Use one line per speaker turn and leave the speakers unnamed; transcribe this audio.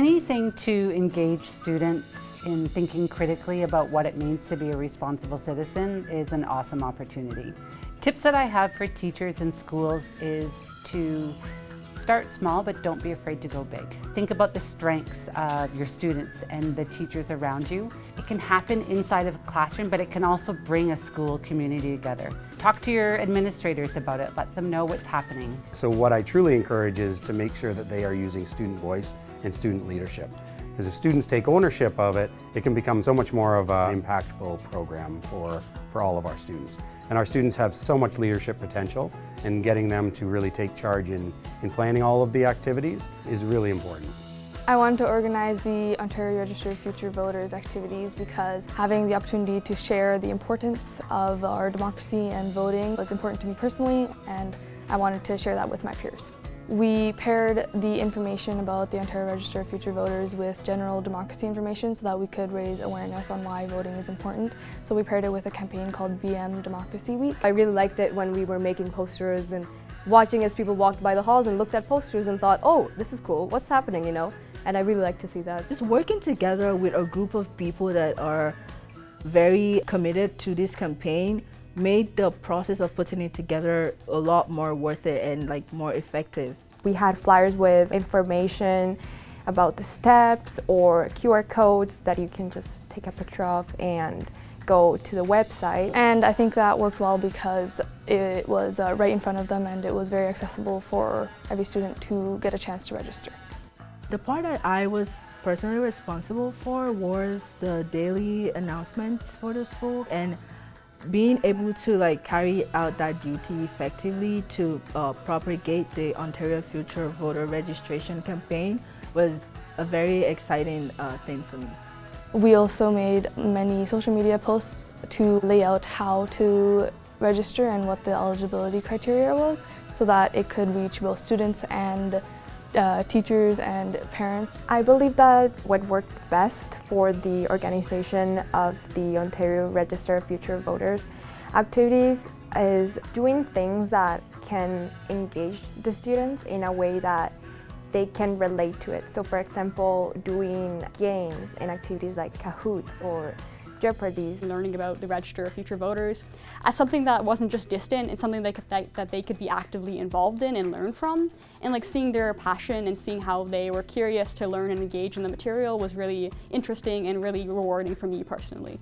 Anything to engage students in thinking critically about what it means to be a responsible citizen is an awesome opportunity. Tips that I have for teachers in schools is to start small, but don't be afraid to go big. Think about the strengths of your students and the teachers around you. It can happen inside of a classroom, but it can also bring a school community together. Talk to your administrators about it. Let them know what's happening.
So what I truly encourage is to make sure that they are using student voice and student leadership. Because if students take ownership of it, it can become so much more of an impactful program for all of our students. And our students have so much leadership potential, and getting them to really take charge in planning all of the activities is really important.
I wanted to organize the Ontario Register of Future Voters activities because having the opportunity to share the importance of our democracy and voting was important to me personally, and I wanted to share that with my peers. We paired the information about the Ontario Register of Future Voters with general democracy information so that we could raise awareness on why voting is important. So we paired it with a campaign called BM Democracy Week.
I really liked it when we were making posters and watching as people walked by the halls and looked at posters and thought, oh, this is cool, what's happening, you know? And I really like to see that.
Just working together with a group of people that are very committed to this campaign made the process of putting it together a lot more worth it and more effective.
We had flyers with information about the steps or QR codes that you can just take a picture of and go to the website.
And I think that worked well because it was right in front of them and it was very accessible for every student to get a chance to register.
The part that I was personally responsible for was the daily announcements for the school, and being able to carry out that duty effectively to propagate the Ontario Future Voter Registration campaign was a very exciting thing for me.
We also made many social media posts to lay out how to register and what the eligibility criteria was so that it could reach both students and teachers and parents.
I believe that what worked best for the organization of the Ontario Register of Future Voters activities is doing things that can engage the students in a way that they can relate to it. So for example, doing games and activities like Kahoots or Jeopardy.
Learning about the Register of Future Voters as something that wasn't just distant, it's something that they could be actively involved in and learn from. And seeing their passion and seeing how they were curious to learn and engage in the material was really interesting and really rewarding for me personally.